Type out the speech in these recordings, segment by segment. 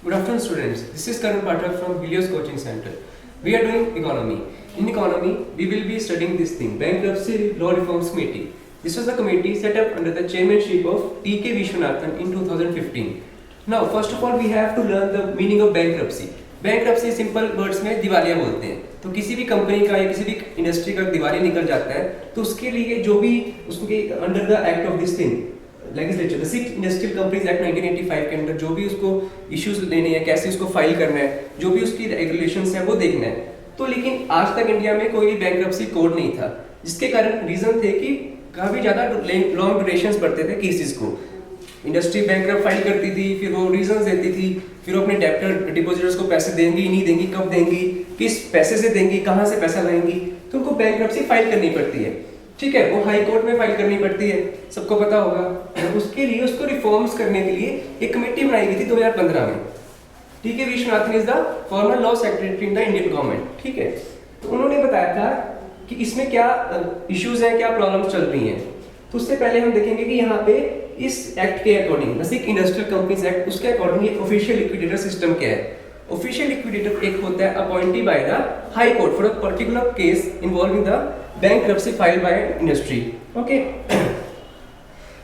Good afternoon, students. This is Karan Pathak from Helios Coaching Center. We are doing economy. In economy, we will be studying this thing, Bankruptcy Law Reforms Committee. This was a committee set up under the chairmanship of T.K. Vishwanathan in 2015. Now, first of all, we have to learn the meaning of bankruptcy. Bankruptcy simple words में दिवालिया बोलते हैं. तो किसी भी company का या किसी भी इंडस्ट्री का दिवालिया निकल जाता है तो उसके लिए जो भी उसके under the act of this thing legislature, the six industrial companies act 1985 के अंदर जो भी उसको इश्यूज लेने हैं, कैसे उसको फाइल करना है, जो भी उसकी रेगुलेशंस हैं वो देखना है. तो लेकिन आज तक इंडिया में कोई बैंक्रप्सी कोड नहीं था, जिसके कारण रीजन थे कि काफी ज्यादा लॉन्ग ड्यूरेशंस पड़ते थे केसेस को. इंडस्ट्री बैंकरप्ट फाइल करती थी, फिर वो रीजंस देती थी, फिर वो अपने डेप्टर डिपॉजिटर्स को पैसे देंगी नहीं देंगी, कब देंगी, किस पैसे से देंगी, कहाँ से पैसा लाएंगी, तो उनको बैंक्रप्सी फाइल करनी पड़ती है. ठीक है, वो हाई कोर्ट में फाइल करनी पड़ती है, सबको पता होगा. उसके लिए उसको रिफॉर्म्स करने के लिए एक कमेटी बनाई गई थी 2015 में. TK. Viswanathan is the former law secretary in the Indian government. ठीक है, तो उन्होंने बताया था कि इसमें क्या इश्यूज हैं, क्या प्रॉब्लम्स चल रही हैं. तो उससे पहले हम देखेंगे कि यहाँ पे इस एक्ट के according, basic industrial companies act, उसके अकॉर्डिंग एक ऑफिशियल लिक्विडेटर सिस्टम क्या है. ऑफिशियल लिक्विडेटर एक होता है appointed by the high court for a particular case involving the bankruptcy filed by industry. Okay,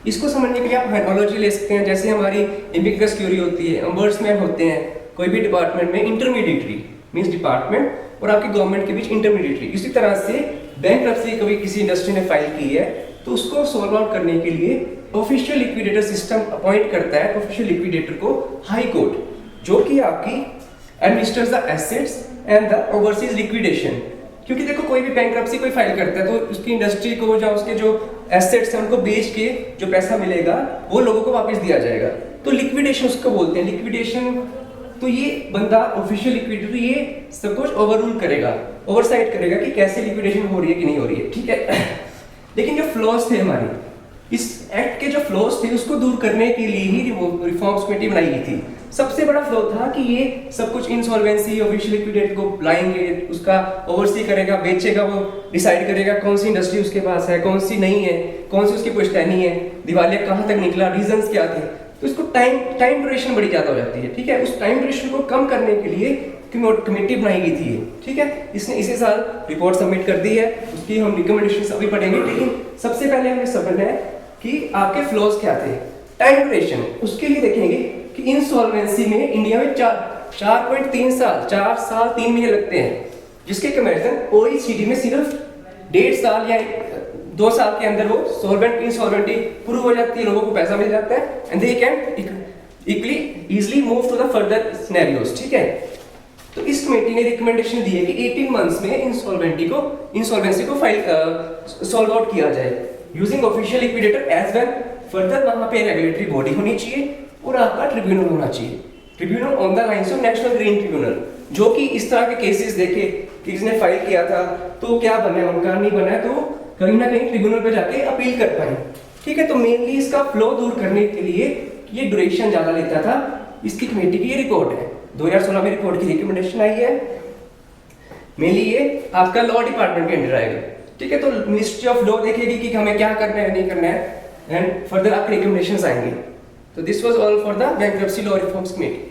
इसको समझने के लिए आप एनालॉजी ले सकते हैं. जैसे हमारी एमिकस क्यूरी होती है, ombudsman होते हैं कोई भी डिपार्टमेंट में, इंटरमीडिएटरी मींस डिपार्टमेंट और आपकी गवर्नमेंट के बीच इंटरमीडिएटरी. इसी तरह से बैंक्रप्सी कभी किसी इंडस्ट्री ने फाइल की है तो उसको सॉल्व आउट करने के लिए ऑफिशियल लिक्विडेटर सिस्टम अपॉइंट करता है ऑफिशियल लिक्विडेटर को हाई कोर्ट, जो कि आपकी administrates the assets and the overseas liquidation. क्योंकि देखो कोई भी बैंक्रप्सी कोई फाइल करता है तो उसकी इंडस्ट्री को या उसके जो एसेट्स हैं उनको बेच के जो पैसा मिलेगा वो लोगों को वापस दिया जाएगा. तो लिक्विडेशन उसको बोलते हैं. लिक्विडेशन तो ये बंदा ऑफिशियल लिक्विडेटर ये सब कुछ ओवररूल करेगा, ओवरसाइट करेगा कि कैसे लिक्विडेशन हो रही है कि नहीं हो रही है. ठीक है, लेकिन जो फ्लॉज थे हमारे इस एक्ट के, जो फ्लॉज थे उसको दूर करने के लिए ही रिफॉर्म्स कमेटी बनाई गई थी. सबसे बड़ा फ्लॉ था कि ये सब कुछ इंसॉल्वेंसी ऑफिशियल लिक्विडेटर को लाएंगे, उसका ओवरसी करेगा, बेचेगा, वो डिसाइड करेगा कौन सी इंडस्ट्री उसके पास है, कौन सी नहीं है, कौन सी उसकी पुश्तैनी है, दिवालिया कहाँ तक निकला, रीजंस क्या थे. तो इसको टाइम ड्यूरेशन बड़ी ज्यादा हो जाती है. ठीक है, उस टाइम ड्यूरेशन को कम करने के लिए कमेटी बनाई गई थी. ठीक है, इसने इसी साल रिपोर्ट सबमिट कर दी है, उसकी हम रिकमेंडेशंस अभी पढ़ेंगे. लेकिन सबसे पहले हमें समझना है कि आपके फ्लॉज क्या थे. टाइम ड्यूरेशन, उसके लिए देखेंगे कि इंसॉल्वेंसी में इंडिया में 4.3 साल, 4 साल 3 महीने लगते हैं, जिसके कंपैरिजन OECD में सिर्फ 1.5 साल या 2 साल के अंदर वो इंसॉल्वेंटी प्रूव हो जाती है, लोगों को पैसा मिल जाता है and they can easily move to the further scenarios. ठीक है, तो इस कमेटी ने रिकमेंडेशन दी है कि 18 मंथ्स में इंसॉल्वेंसी को फाइल सॉल्व आउट किया जाए using official liquidator as well. Further वहां पे रेगुलेटरी बॉडी होनी चाहिए और आपका ट्रिब्यूनल होना चाहिए. Tribunal on the lines of national green tribunal, जो कि इस तरह के केसेस देखे कि किसने फाइल किया था तो क्या बना, उनका नहीं बना, तो कहीं ना कहीं ट्रिब्यूनल पे जाके अपील कर पाए. ठीक है, तो मेनली इसका फ्लो दूर करने के लिए ये ड्यूरेशन ज्यादा लेता था. इसकी कमेटी की ये रिपोर्ट है, 2016 में रिपोर्ट की रिकमेंडेशन आई है. मेनली ये आपका लॉ डिपार्टमेंट के अंडर आएगा. ठीक है, तो मिनिस्ट्री ऑफ लॉ देखेगी कि हमें क्या करना है नहीं करना है एंड फर्दर आपके रिकमेंडेशंस आएंगे. तो this was all for the bankruptcy law reforms committee.